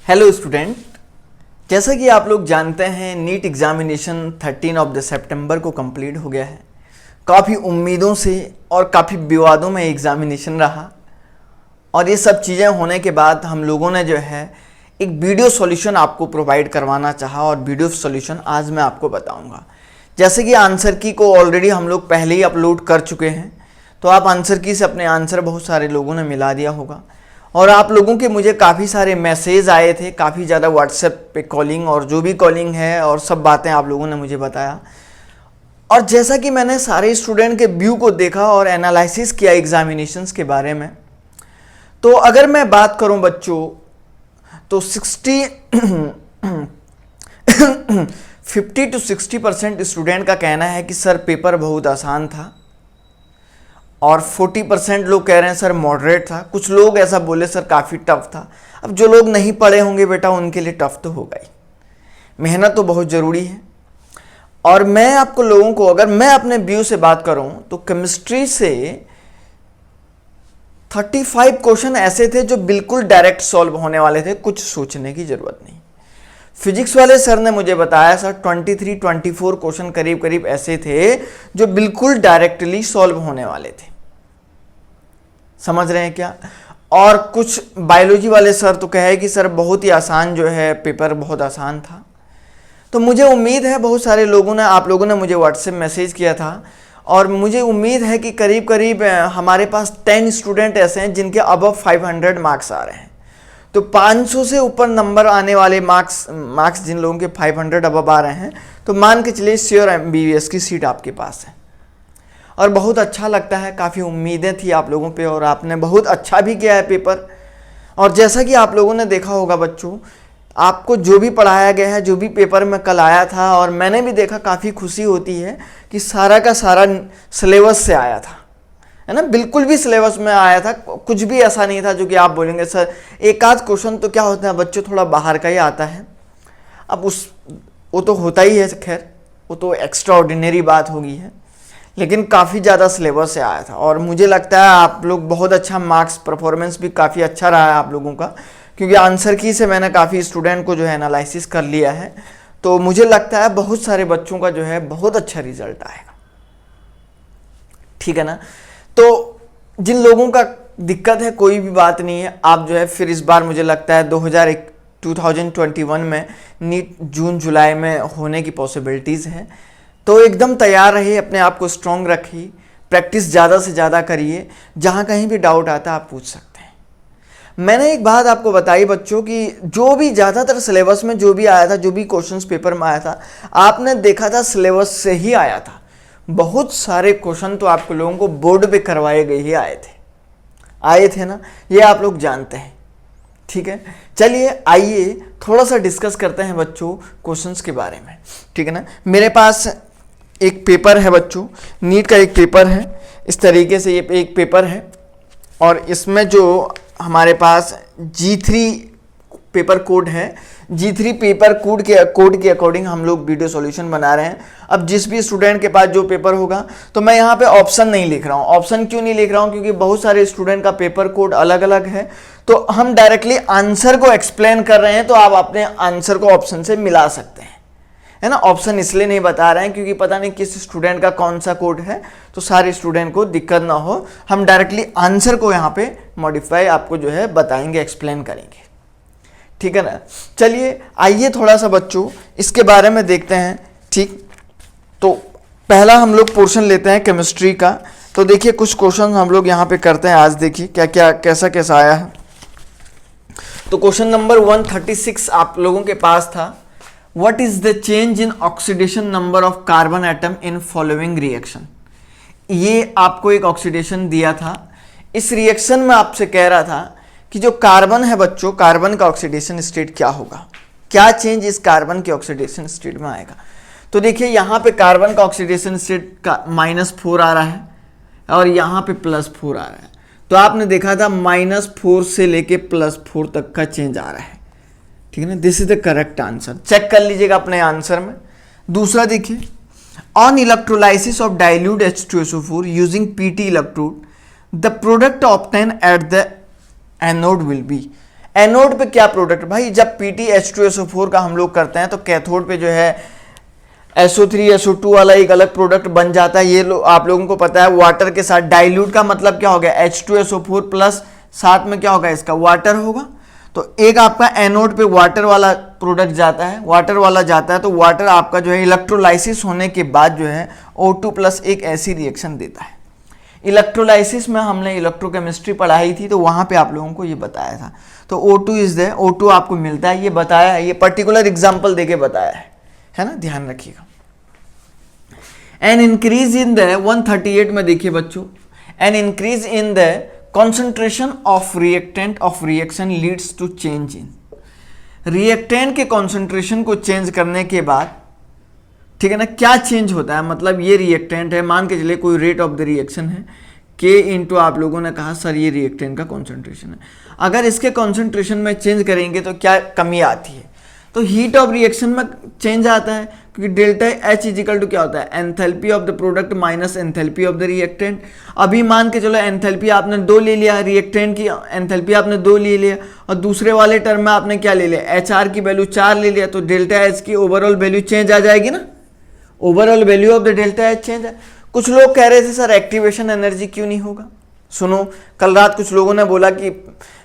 Hello student, जैसा कि आप लोग जानते हैं नीट एग्जामिनेशन 13 सितंबर को कंप्लीट हो गया है। काफ़ी उम्मीदों से और काफ़ी विवादों में एग्जामिनेशन रहा और ये सब चीज़ें होने के बाद हम लोगों ने जो है एक वीडियो सॉल्यूशन आपको प्रोवाइड करवाना चाहा और वीडियो सॉल्यूशन आज मैं आपको बताऊंगा। जैसे कि आंसर की को ऑलरेडी हम लोग पहले ही अपलोड कर चुके हैं, तो आप आंसर की से अपने आंसर बहुत सारे लोगों ने मिला दिया होगा और आप लोगों के मुझे काफ़ी सारे मैसेज आए थे, काफ़ी ज़्यादा व्हाट्सएप पे कॉलिंग और जो भी कॉलिंग है और सब बातें आप लोगों ने मुझे बताया। और जैसा कि मैंने सारे स्टूडेंट के व्यू को देखा और एनालिसिस किया एग्जामिनेशंस के बारे में, तो अगर मैं बात करूं बच्चों तो 50 to 60% स्टूडेंट का कहना है कि सर पेपर बहुत आसान था और 40% लोग कह रहे हैं सर मॉडरेट था। कुछ लोग ऐसा बोले सर काफ़ी टफ था। अब जो लोग नहीं पढ़े होंगे बेटा उनके लिए टफ तो होगा ही, मेहनत तो बहुत ज़रूरी है। और मैं आपको लोगों को अगर मैं अपने व्यू से बात करूं तो केमिस्ट्री से 35 क्वेश्चन ऐसे थे जो बिल्कुल डायरेक्ट सॉल्व होने वाले थे, कुछ सोचने की ज़रूरत नहीं। फिजिक्स वाले सर ने मुझे बताया सर 23-24 क्वेश्चन करीब करीब ऐसे थे जो बिल्कुल डायरेक्टली सॉल्व होने वाले थे। समझ रहे हैं क्या? और कुछ बायोलॉजी वाले सर तो कहे कि सर बहुत ही आसान जो है पेपर, बहुत आसान था। तो मुझे उम्मीद है बहुत सारे लोगों ने, आप लोगों ने मुझे व्हाट्सएप मैसेज किया था और मुझे उम्मीद है कि करीब करीब हमारे पास 10 स्टूडेंट ऐसे हैं जिनके अबव 500 मार्क्स आ रहे हैं। तो 500 से ऊपर नंबर आने वाले मार्क्स जिन लोगों के 500 अबव आ रहे हैं, तो मान के चलिए श्योर MBBS की सीट आपके पास है। और बहुत अच्छा लगता है, काफ़ी उम्मीदें थी आप लोगों पे और आपने बहुत अच्छा भी किया है पेपर। और जैसा कि आप लोगों ने देखा होगा बच्चों, आपको जो भी पढ़ाया गया है, जो भी पेपर में कल आया था और मैंने भी देखा, काफ़ी खुशी होती है कि सारा का सारा सिलेबस से आया था, है ना। बिल्कुल भी सिलेबस में आया था, कुछ भी ऐसा नहीं था जो कि आप बोलेंगे सर एक आध क्वेश्चन तो क्या होता है बच्चों थोड़ा बाहर का ही आता है। अब वो तो होता ही है, खैर वो तो एक्स्ट्रा ऑर्डिनरी बात होगी है, लेकिन काफ़ी ज़्यादा सिलेबस से आया था। और मुझे लगता है आप लोग बहुत अच्छा मार्क्स, परफॉर्मेंस भी काफ़ी अच्छा रहा है आप लोगों का, क्योंकि आंसर की से मैंने काफ़ी स्टूडेंट को जो है एनालिसिस कर लिया है। तो मुझे लगता है बहुत सारे बच्चों का जो है बहुत अच्छा रिजल्ट आएगा, ठीक है ना। तो जिन लोगों का दिक्कत है कोई भी बात नहीं है, आप जो है फिर इस बार मुझे लगता है 2021 में नीट जून जुलाई में होने की पॉसिबिलिटीज़ है। तो एकदम तैयार रहिए, अपने आप को स्ट्रॉन्ग रखिए, प्रैक्टिस ज़्यादा से ज़्यादा करिए, जहाँ कहीं भी डाउट आता है आप पूछ सकते हैं। मैंने एक बात आपको बताई बच्चों कि जो भी ज़्यादातर सिलेबस में जो भी आया था, जो भी क्वेश्चंस पेपर में आया था, आपने देखा था सिलेबस से ही आया था। बहुत सारे क्वेश्चन तो आपको लोगों को बोर्ड पे करवाए गए ही आए थे ना, ये आप लोग जानते हैं, ठीक है। चलिए आइए थोड़ा सा डिस्कस करते हैं बच्चों क्वेश्चंस के बारे में, ठीक है ना। मेरे पास एक पेपर है बच्चों, नीट का एक पेपर है, इस तरीके से ये एक पेपर है और इसमें जो हमारे पास G3 पेपर कोड है, G3 पेपर कोड के अकॉर्डिंग हम लोग वीडियो सॉल्यूशन बना रहे हैं। अब जिस भी स्टूडेंट के पास जो पेपर होगा, तो मैं यहाँ पे ऑप्शन नहीं लिख रहा हूँ। ऑप्शन क्यों नहीं लिख रहा हूँ? क्योंकि बहुत सारे स्टूडेंट का पेपर कोड अलग अलग है, तो हम डायरेक्टली आंसर को एक्सप्लेन कर रहे हैं, तो आप अपने आंसर को ऑप्शन से मिला सकते हैं, है ना। ऑप्शन इसलिए नहीं बता रहे हैं क्योंकि पता नहीं किस स्टूडेंट का कौन सा कोड है, तो सारे स्टूडेंट को दिक्कत ना हो, हम डायरेक्टली आंसर को यहाँ पे मॉडिफाई आपको जो है बताएंगे, एक्सप्लेन करेंगे, ठीक है ना। चलिए आइए थोड़ा सा बच्चों इसके बारे में देखते हैं, ठीक। तो पहला हम लोग पोर्शन लेते हैं केमिस्ट्री का। तो देखिए कुछ क्वेश्चन हम लोग यहाँ पे करते हैं आज, देखिए क्या क्या कैसा कैसा आया है। तो क्वेश्चन नंबर 136 आप लोगों के पास था, what is the change in oxidation number of carbon atom in following reaction. ये आपको एक ऑक्सीडेशन दिया था, इस रिएक्शन में आपसे कह रहा था कि जो कार्बन है बच्चों, कार्बन का ऑक्सीडेशन स्टेट क्या होगा, क्या चेंज इस कार्बन के ऑक्सीडेशन स्टेट में आएगा। तो देखिए यहाँ पे कार्बन का ऑक्सीडेशन स्टेट का -4 आ रहा है और यहाँ पे +4 आ रहा है। तो आपने देखा था -4 से लेके +4 तक का चेंज आ रहा है, ठीक है ना। This is the correct answer, check कर लीजिएगा अपने आंसर में। दूसरा देखिए, on electrolysis of dilute H2SO4 using PT electrode the product obtain at the anode will be. Anode पे क्या प्रोडक्ट, भाई जब PtH2SO4 का हम लोग करते हैं तो कैथोड पे जो है SO3SO2 वाला एक अलग प्रोडक्ट बन जाता है। ये आप लोगों को पता है, वाटर के साथ डाइल्यूट का मतलब क्या हो गया, H2SO4 प्लस साथ में क्या होगा इसका, वाटर होगा। तो एक आपका एनोड पे वाटर वाला प्रोडक्ट जाता है, वाटर वाला जाता है, तो वाटर आपका जो है इलेक्ट्रोलाइसिस होने के बाद जो है O2 प्लस एक ऐसी रिएक्शन देता है। इलेक्ट्रोलाइसिस में हमने इलेक्ट्रोकेमिस्ट्री पढ़ाई थी, तो वहां पे आप लोगों को ये बताया था। तो O2 इज द, O2 आपको मिलता है, ये बताया है, ये पर्टिकुलर एग्जाम्पल देके बताया है ना, ध्यान रखिएगा। एन इंक्रीज इन द 138 में देखिए बच्चों, an increase in the concentration of reactant of reaction leads to change in, reactant के कॉन्सेंट्रेशन को चेंज करने के बाद, ठीक है ना, क्या चेंज होता है, मतलब ये रिएक्टेंट है, मान के चलिए कोई रेट ऑफ द रिएक्शन है K इंटू, आप लोगों ने कहा सर ये रिएक्टेंट का कॉन्सेंट्रेशन है, अगर इसके कॉन्सेंट्रेशन में चेंज करेंगे तो क्या कमी आती है, तो हीट ऑफ रिएक्शन में चेंज आता है, क्योंकि डेल्टा H इजिकल टू क्या होता है, enthalpy of the product minus enthalpy of the reactant. अभी मान के चलो एंथैल्पी आपने 2 ले लिया, रिएक्टेंट की एंथैल्पी आपने 2 ले लिया, और दूसरे वाले टर्म में आपने क्या ले लिया, HR की वैल्यू 4 ले लिया, तो डेल्टा H की ओवरऑल वैल्यू चेंज आ जाएगी ना, overall value of the delta H change है। कुछ लोग कह रहे थे सर एक्टिवेशन एनर्जी क्यों नहीं होगा, सुनो, कल रात कुछ लोगों ने बोला कि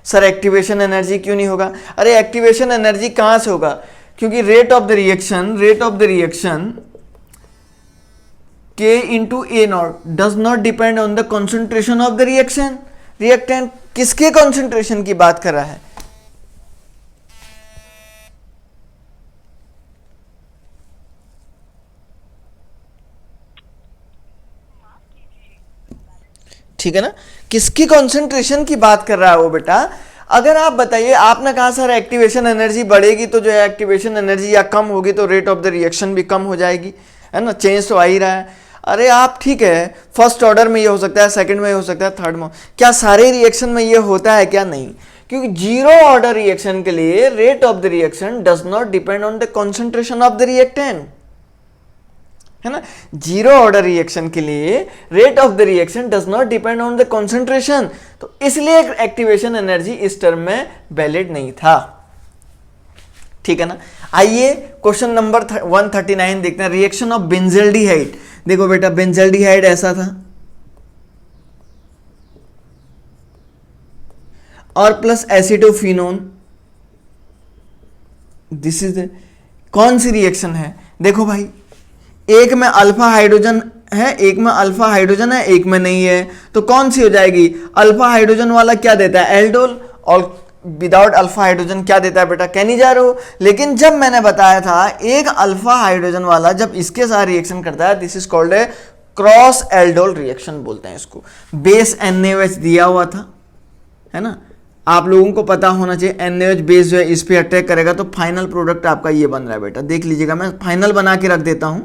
सर एक्टिवेशन एनर्जी क्यों नहीं होगा। अरे एक्टिवेशन एनर्जी कहां से होगा, क्योंकि rate of the reaction K into A not does not depend on the concentration of the reaction. Reactant किसके कॉन्सेंट्रेशन की बात कर रहा है, ठीक है ना, किसकी कॉन्सेंट्रेशन की बात कर रहा है वो बेटा। अगर आप बताइए, आपने कहा सर एक्टिवेशन एनर्जी बढ़ेगी तो जो है एक्टिवेशन एनर्जी या कम होगी तो रेट ऑफ द रिएक्शन भी कम हो जाएगी, है ना, चेंज तो आ ही रहा है। अरे आप ठीक है, फर्स्ट ऑर्डर में ये हो सकता है, सेकंड में हो सकता है, थर्ड में, क्या सारे रिएक्शन में ये होता है क्या, नहीं, क्योंकि जीरो ऑर्डर रिएक्शन के लिए rate of the reaction does not depend on the concentration of the reactant, है ना। जीरो ऑर्डर रिएक्शन के लिए rate of the reaction does not depend on the concentration, तो इसलिए एक्टिवेशन एनर्जी इस term में वैलिड नहीं था, ठीक है ना। आइए क्वेश्चन नंबर 139 देखते हैं, रिएक्शन ऑफ बेंजल्डिहाइड। देखो बेटा बेंजल्डिहाइड ऐसा था और प्लस एसिडोफिनोन, दिस इज कौन सी रिएक्शन है, देखो भाई एक में अल्फा हाइड्रोजन है, एक में अल्फा हाइड्रोजन है, एक में नहीं है, तो कौन सी हो जाएगी, अल्फा हाइड्रोजन वाला क्या देता है एल्डोल, और विदाउट अल्फा हाइड्रोजन क्या देता है बेटा, कह नहीं जा रहे हो। लेकिन जब मैंने बताया था एक अल्फा हाइड्रोजन वाला जब इसके साथ रिएक्शन करता है, this is called a cross aldol reaction बोलते हैं इसको। बेस NaOH दिया हुआ था, है ना, आप लोगों को पता होना चाहिए NaOH बेस जो है इस पे अटैक करेगा तो फाइनल प्रोडक्ट आपका ये बन रहा है बेटा, देख लीजिएगा, मैं फाइनल बना के रख देता हूं।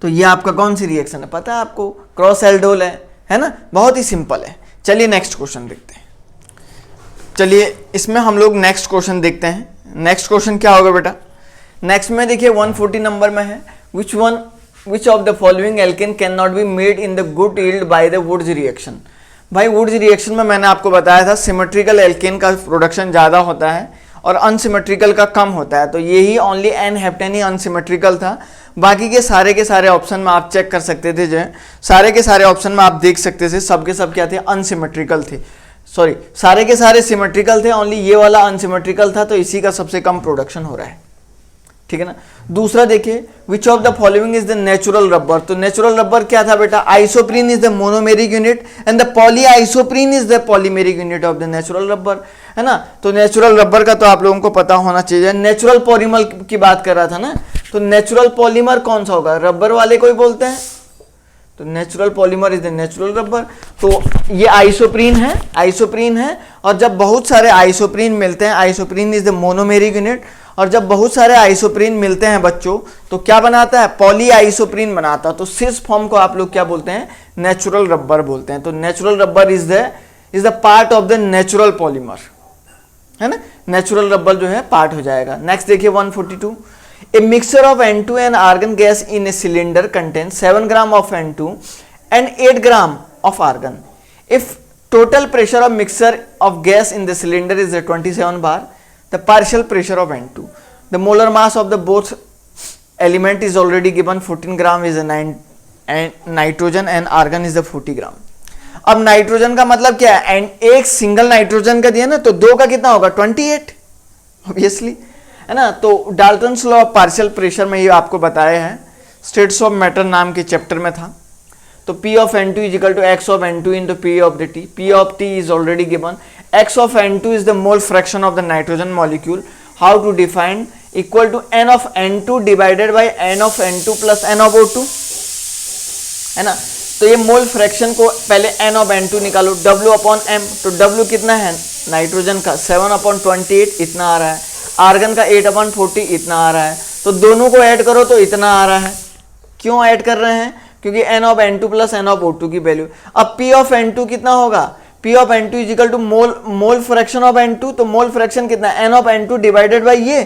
तो ये आपका कौन सी रिएक्शन है पता है आपको, क्रॉस एल्डोल है ना, बहुत ही सिंपल है। चलिए नेक्स्ट क्वेश्चन देखते हैं, चलिए इसमें हम लोग नेक्स्ट क्वेश्चन देखते हैं। नेक्स्ट क्वेश्चन क्या होगा बेटा, नेक्स्ट में देखिए 140 नंबर में है, which of the following alkane can not be made in the good yield by the Wurtz reaction. भाई वुड्स रिएक्शन में मैंने आपको बताया था सिमेट्रिकल एल्केन का प्रोडक्शन ज़्यादा होता है और अनसिमेट्रिकल का कम होता है, तो यही only an heptane he unsymmetrical था, बाकी के सारे ऑप्शन में आप चेक कर सकते थे, जो है सारे के सारे ऑप्शन में आप देख सकते थे, सब के सब क्या थे, अनसिमेट्रिकल थे, सॉरी सारे के सारे सिमेट्रिकल थे, ओनली ये वाला अनसिमेट्रिकल था, तो इसी का सबसे कम प्रोडक्शन हो रहा है, ठीक है ना। दूसरा देखिए, विच of the following is the natural rubber, तो नेचुरल रबर क्या था बेटा, isoprene is the monomeric unit and the poly isoprene is the polymeric unit of the natural rubber, है ना। तो नेचुरल रबर का तो आप लोगों को पता होना चाहिए। नेचुरल पॉलीमर की बात कर रहा था ना, तो नेचुरल पॉलीमर कौन सा होगा, रबर वाले को ही बोलते हैं, तो natural polymer is the natural rubber. तो ये आइसोप्रीन है, और जब बहुत सारे आइसोप्रीन मिलते हैं, isoprene is the monomeric unit, और जब बहुत सारे आइसोप्रीन मिलते हैं बच्चों तो क्या बनाता है, पॉली आइसोप्रीन बनाता है, तो सिस फॉर्म को आप लोग क्या बोलते हैं, नेचुरल रबर बोलते हैं। तो natural rubber is the part of the natural polymer, है ना, नेचुरल रबर जो है पार्ट हो जाएगा। नेक्स्ट देखिए 142, a mixture of N2 and argon gas in a cylinder contain 7 gram of N2 and 8 gram of argon. If total pressure of mixture of gas in the cylinder is 27 bar, the partial pressure of N2. The molar mass of the both element is already given, 14 gram is a 9 and nitrogen and argon is the 40 gram. अब nitrogen का मतलब क्या है, and एक single nitrogen का दिया ना, तो दो का कितना होगा 28 ऑब्वियसली, है ना। तो Dalton's law of partial pressure में ये आपको बताया है, स्टेट्स ऑफ मैटर नाम के चैप्टर में था। तो P of N2 is equal to X of N2 into P of the T. P of T is already given. X of N2 is the mole fraction of the nitrogen molecule. How to define? Equal to N of N2 divided by N of N2 plus N of O2, है ना। तो ये mole fraction को पहले N of N2 निकालो, W upon M, तो W कितना है नाइट्रोजन का 7/28 इतना आ रहा है, आर्गन का 8/40 इतना आ रहा है, तो दोनों को ऐड करो तो इतना आ रहा है। क्यों ऐड कर रहे हैं? क्योंकि N of N2 plus N of O2 की वैल्यू। अब P of N2 कितना होगा? P of N2 is equal to mole fraction of N2, तो मोल फ्रैक्शन कितना है N of N2 divided by ये,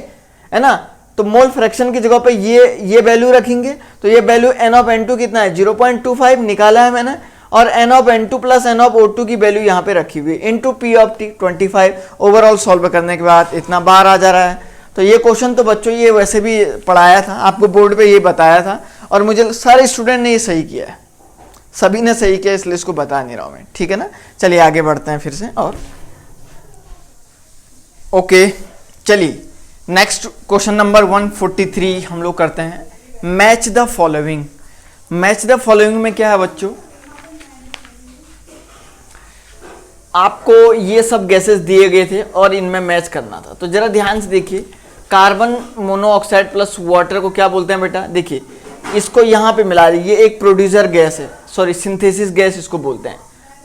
है ना। तो मोल फ्रैक्शन की जगह पे ये वैल्यू रखेंगे, तो ये वैल्यू N of N2 कितना है 0.25 निकाला है मैंने, और N of N2 plus N of O2 की वैल्यू यहाँ पे रखी हुई है into P of T 25। Overall solve करने के बाद इतना बार आ जा रहा है। तो ये क्वेश्चन तो बच्चों ये वैसे भी पढ़ाया था आपको, बोर्ड पे ये बताया था, और मुझे सारे स्टूडेंट ने ये सही किया है, सभी ने सही किया, इसलिए इसको बता नहीं रहा हूं मैं, ठीक है ना। चलिए आगे बढ़ते हैं फिर से, और ओके चलिए नेक्स्ट क्वेश्चन नंबर 143 हम लोग करते हैं, match the following. Match the following में क्या है बच्चों, आपको ये सब गैसेस दिए गए थे और इनमें मैच करना था। तो जरा ध्यान से देखिए, कार्बन मोनोऑक्साइड प्लस वाटर को क्या बोलते हैं बेटा, देखिए इसको यहाँ पे मिला दी, ये एक प्रोड्यूसर गैस है, सॉरी सिंथेसिस गैस इसको बोलते हैं,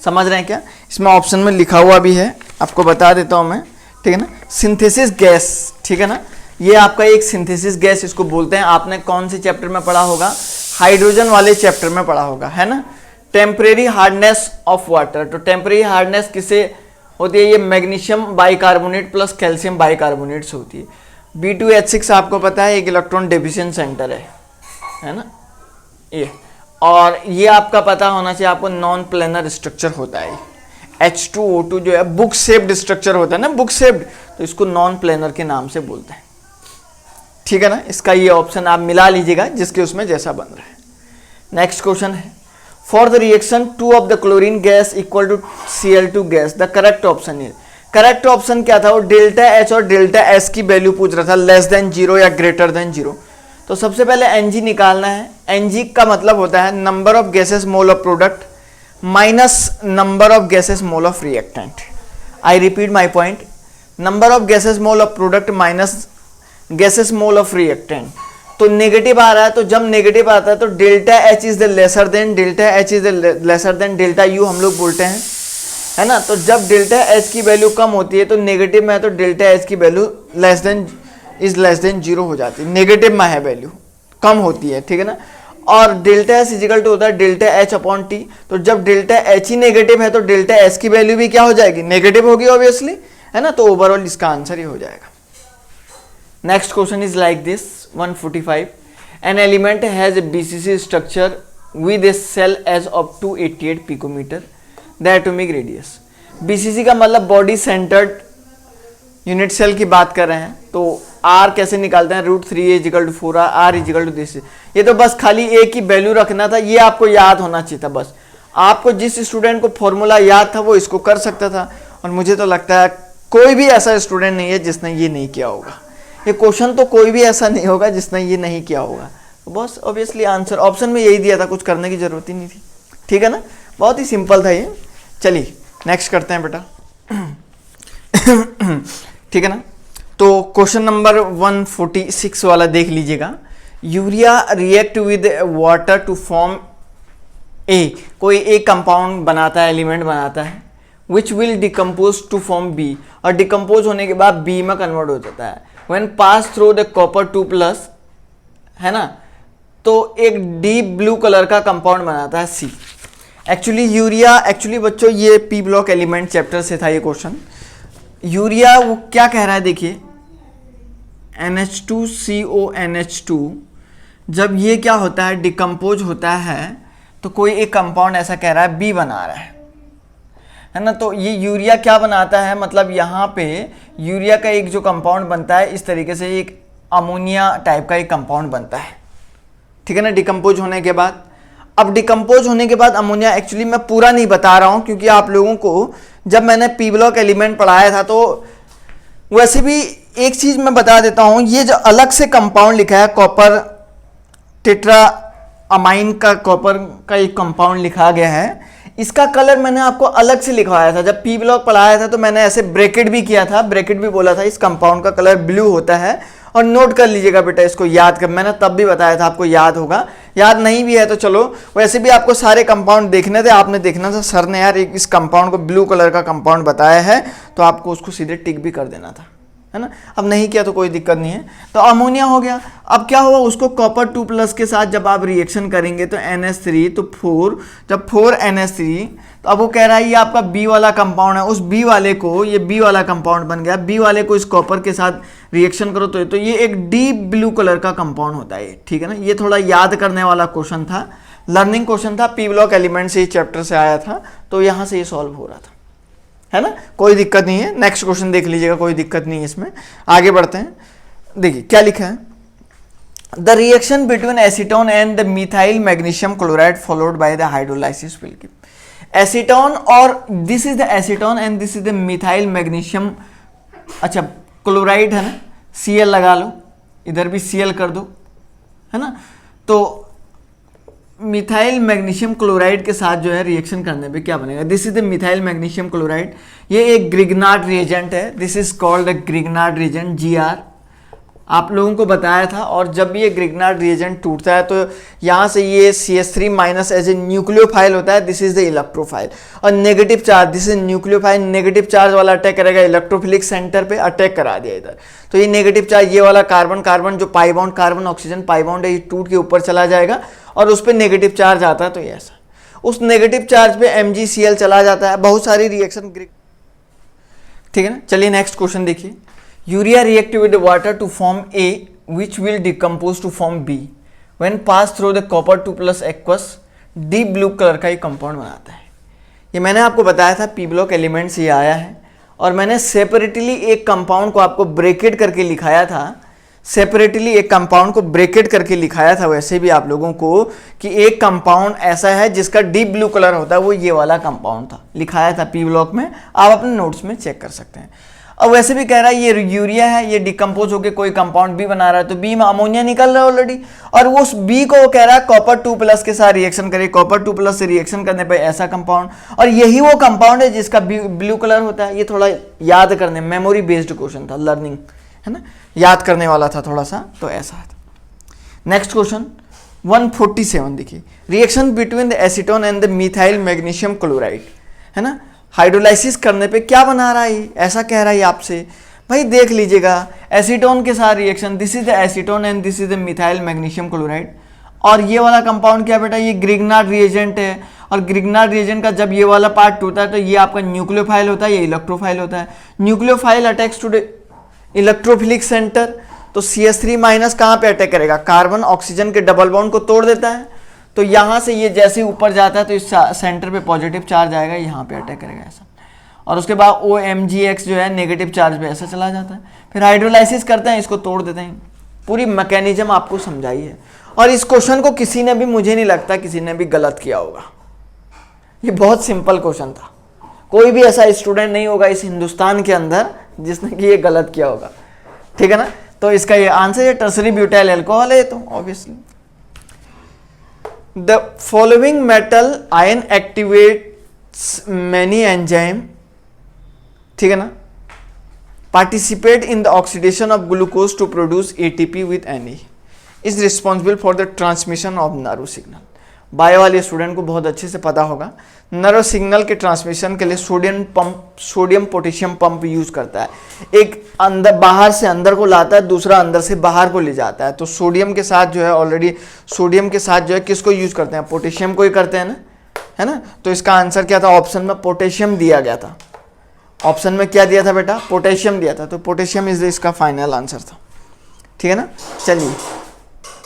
समझ रहे हैं क्या। इसमें ऑप्शन में लिखा हुआ भी है, आपको बता देता हूँ मैं, ठीक है ना, सिंथेसिस गैस, ठीक है ना, ये आपका एक सिंथेसिस गैस इसको बोलते हैं। आपने कौन से चैप्टर में पढ़ा होगा, हाइड्रोजन वाले चैप्टर में पढ़ा होगा, है ना। टेम्परेरी हार्डनेस ऑफ वाटर, तो टेम्परेरी हार्डनेस किसे होती है, ये magnesium bicarbonate plus calcium bicarbonate से होती है। B2H6 आपको पता है एक इलेक्ट्रॉन डेफिशिएंट सेंटर है ना ये, और ये आपका पता होना चाहिए आपको, नॉन प्लेनर स्ट्रक्चर होता है। H2O2 जो है बुक शेप्ड स्ट्रक्चर होता है ना, बुक शेप्ड, तो इसको नॉन प्लेनर के नाम से बोलते हैं, ठीक है ना। इसका ये ऑप्शन आप मिला लीजिएगा जिसके उसमें जैसा बन रहा है। नेक्स्ट क्वेश्चन है, for the reaction 2 of the chlorine gas equal to Cl2 gas the correct option is, correct option क्या था, वो डेल्टा H और डेल्टा S की वैल्यू पूछ रहा था, लेस देन 0 या ग्रेटर देन 0। तो सबसे पहले Ng निकालना है। Ng का मतलब होता है number of gases mole of product minus number of gases mole of reactant. I repeat my point, number of gases mole of product minus gases mole of reactant. तो नेगेटिव आ रहा है, तो जब नेगेटिव आता है तो delta H is the lesser than, delta H is the lesser than delta U हम लोग बोलते हैं, है ना। तो जब डेल्टा H की वैल्यू कम होती है तो नेगेटिव में है, तो डेल्टा H की वैल्यू लेस देन 0 हो जाती है, नेगेटिव में है वैल्यू कम होती है, ठीक है ना। और डेल्टा S इजिकल टू होता है डेल्टा H अपॉन T, तो जब डेल्टा H ही नेगेटिव है तो डेल्टा S की वैल्यू भी क्या हो जाएगी, नेगेटिव होगी ऑब्वियसली, है ना। तो ओवरऑल इसका आंसर ही हो जाएगा। Next question is like this 145, an element has a BCC structure with a cell edge of 288 picometre the atomic radius. BCC का मतलब बॉडी सेंटर्ड यूनिट सेल की बात कर रहे हैं। तो R कैसे निकालते हैं, √3a is equal to 4r, R is equal to this. ये तो बस खाली a की वैल्यू रखना था, ये आपको याद होना चाहिए था बस। आपको जिस स्टूडेंट को फॉर्मूला याद था वो इसको कर सकता था, और मुझे तो लगता है कोई भी ऐसा स्टूडेंट नहीं है जिसने ये नहीं किया होगा। ये क्वेश्चन तो कोई भी ऐसा नहीं होगा जिसने ये नहीं किया होगा। तो बस ऑब्वियसली आंसर ऑप्शन में यही दिया था, कुछ करने की जरूरत ही नहीं थी, ठीक है ना, बहुत ही सिंपल था ये। चलिए नेक्स्ट करते हैं बेटा, ठीक है ना। तो क्वेश्चन नंबर 146 वाला देख लीजिएगा, urea react with water to form A, कोई एक कंपाउंड बनाता है, एलिमेंट बनाता है, which will decompose to form B, और डिकम्पोज होने के बाद बी में कन्वर्ट हो जाता है। When pass through the copper 2+, है ना, तो एक डीप ब्लू कलर का कंपाउंड बनाता है सी। एक्चुअली यूरिया, एक्चुअली बच्चों ये पी ब्लॉक एलिमेंट चैप्टर से था ये क्वेश्चन। यूरिया वो क्या कह रहा है, देखिए NH2CONH2, जब ये क्या होता है डिकम्पोज होता है तो कोई एक कंपाउंड ऐसा कह रहा है बी बना रहा है ना। तो ये यूरिया क्या बनाता है, मतलब यहाँ पे यूरिया का एक जो कंपाउंड बनता है इस तरीके से एक अमोनिया टाइप का एक कंपाउंड बनता है, ठीक है ना, डिकम्पोज होने के बाद। अब डिकम्पोज होने के बाद अमोनिया, एक्चुअली मैं पूरा नहीं बता रहा हूँ क्योंकि आप लोगों को जब मैंने पी ब्लॉक एलिमेंट पढ़ाया था तो वैसे भी एक चीज मैं बता देता हूँ, ये जो अलग से कंपाउंड लिखा है कॉपर टेट्रा अमाइन का, कॉपर का एक कंपाउंड लिखा गया है, इसका कलर मैंने आपको अलग से लिखवाया था। जब पी ब्लॉक पढ़ाया था तो मैंने ऐसे ब्रैकेट भी किया था, ब्रैकेट भी बोला था इस कंपाउंड का कलर ब्लू होता है। और नोट कर लीजिएगा बेटा, इसको याद कर, मैंने तब भी बताया था, आपको याद होगा। याद नहीं भी है तो चलो, वैसे भी आपको सारे कंपाउंड देखने थे, आपने देखना था सर ने यार इस कंपाउंड को ब्लू कलर का कंपाउंड बताया है तो आपको उसको सीधे टिक भी कर देना था, है ना। अब नहीं किया तो कोई दिक्कत नहीं है। तो अमोनिया हो गया। अब क्या हुआ, उसको कॉपर 2+ के साथ जब आप रिएक्शन करेंगे तो NH3 तो 4, जब 4 NH3 तो अब वो कह रहा है ये आपका बी वाला कंपाउंड है, उस बी वाले को, ये बी वाला कंपाउंड बन गया, बी वाले को इस कॉपर के साथ रिएक्शन करो तो ये एक डीप ब्लू कलर का कंपाउंड होता है, ठीक है ना। ये थोड़ा याद करने वाला क्वेश्चन था, लर्निंग क्वेश्चन था, पी ब्लॉक एलिमेंट से चैप्टर से आया था, तो यहाँ से ये सॉल्व हो रहा था, है ना, कोई दिक्कत नहीं है। नेक्स्ट क्वेश्चन देख लीजिएगा, कोई दिक्कत नहीं है इसमें। आगे बढ़ते हैं, देखिए क्या लिखा है, the reaction between acetone and the methyl magnesium chloride followed by the hydrolysis will give. Acetone और this is the acetone and this is the methyl magnesium, अच्छा क्लोराइड है ना, Cl लगा लो, इधर भी Cl कर दो, है ना। तो मिथाइल मैग्नीशियम क्लोराइड के साथ जो है रिएक्शन करने पे क्या बनेगा, this is the methyl magnesium chloride, ये एक ग्रिग्नार्ड रिएजेंट है, this is called a Grignard reagent, Gr आप लोगों को बताया था। और जब भी ये ग्रिग्नार्ड रिएजेंट टूटता है तो यहाँ से ये CH3- एज ए न्यूक्लियोफाइल होता है, दिस इज द इलेक्ट्रोफाइल, और negative charge, this is nucleophile, negative charge वाला अटैक करेगा इलेक्ट्रोफिलिक सेंटर पे, अटैक करा दिया इधर, तो ये नेगेटिव चार्ज, ये वाला कार्बन कार्बन जो pi bond, carbon oxygen pi bond है, ये टूट के ऊपर चला जाएगा और उस पर नेगेटिव चार्ज आता है, तो ये ऐसा, उस नेगेटिव चार्ज पे MgCl चला जाता है, बहुत सारी रिएक्शन, ठीक है ना। चलिए नेक्स्ट क्वेश्चन देखिए, urea react with water to form A which will decompose to form B when pass through the copper 2+ aqueous deep blue colour का एक कंपाउंड बनाता है। ये मैंने आपको बताया था पी ब्लॉक एलिमेंट से आया है, और मैंने सेपरेटली एक कंपाउंड को आपको ब्रेकेट करके लिखाया था, सेपरेटली एक कंपाउंड को ब्रेकेट करके लिखाया था वैसे भी आप लोगों को, कि एक कंपाउंड ऐसा है जिसका डीप ब्लू कलर होता है, वो ये वाला कंपाउंड था, लिखाया था पी ब्लॉक में, आप अपने नोट्स में चेक कर सकते हैं। अब वैसे भी कह रहा है ये यूरिया है, ये डिकम्पोज होकर कोई कंपाउंड बी बना रहा है, तो बी में अमोनिया निकल रहा है ऑलरेडी, और वो उस बी को वो कह रहा है कॉपर 2+ के साथ रिएक्शन करे, कॉपर 2+ से रिएक्शन करने पे ऐसा कंपाउंड, और यही वो कंपाउंड है जिसका ब्लू कलर होता है। ये थोड़ा याद करने, मेमोरी बेस्ड क्वेश्चन था, लर्निंग है ना, याद करने वाला था थोड़ा सा, तो ऐसा था। नेक्स्ट क्वेश्चन 147 देखिए, reaction between the acetone and the methyl magnesium chloride, है ना, हाइड्रोलाइसिस करने पे क्या बना रहा है, ऐसा कह रहा है आपसे। भाई देख लीजिएगा, एसीटोन के साथ reaction, this is the acetone and this is the methyl magnesium chloride, और ये वाला कंपाउंड क्या बेटा, ये ग्रिग्नार्ड रिएजेंट है, और ग्रिग्नार्ड रिएजेंट का जब ये वाला पार्ट टूटता है तो ये आपका न्यूक्लियोफाइल होता है, ये इलेक्ट्रोफाइल होता है। Nucleophile attacks to the electrophilic centre, तो CH3- कहाँ पे अटैक करेगा, कार्बन ऑक्सीजन के डबल बॉन्ड को तोड़ देता है, तो यहाँ से ये जैसे ऊपर जाता है तो इस सेंटर पे पॉजिटिव चार्ज आएगा, यहाँ पे अटैक करेगा ऐसा, और उसके बाद OMgX जो है नेगेटिव चार्ज पे ऐसा चला जाता है। फिर हाइड्रोलाइसिस करते हैं, इसको तोड़ देते हैं, पूरी मैकेनिज्म आपको समझाई है। और इस क्वेश्चन को किसी ने भी, मुझे नहीं लगता किसी ने भी गलत किया होगा, ये बहुत सिंपल क्वेश्चन था, कोई भी ऐसा स्टूडेंट नहीं होगा इस हिंदुस्तान के अंदर जिसने कि ये गलत किया होगा, ठीक है ना। तो इसका ये आंसर है टर्सरी ब्यूटाइल अल्कोहल है, तो obviously the following metal ion activates many enzyme, ठीक है ना, participate in the oxidation of glucose to produce ATP with Na, is responsible for the transmission of nerve signal. Bio वाले student को बहुत अच्छे से पता होगा, नर्व सिग्नल के ट्रांसमिशन के लिए सोडियम पोटेशियम पंप यूज करता है, एक अंदर बाहर से अंदर को लाता है, दूसरा अंदर से बाहर को ले जाता है। तो सोडियम के साथ जो है ऑलरेडी, सोडियम के साथ जो है किसको यूज करते हैं, पोटेशियम को ही करते हैं ना, है ना। तो इसका आंसर क्या था, ऑप्शन में पोटेशियम दिया गया था, ऑप्शन में क्या दिया था बेटा, पोटेशियम दिया था, तो पोटेशियम इज इसका फाइनल आंसर था, ठीक है ना। चलिए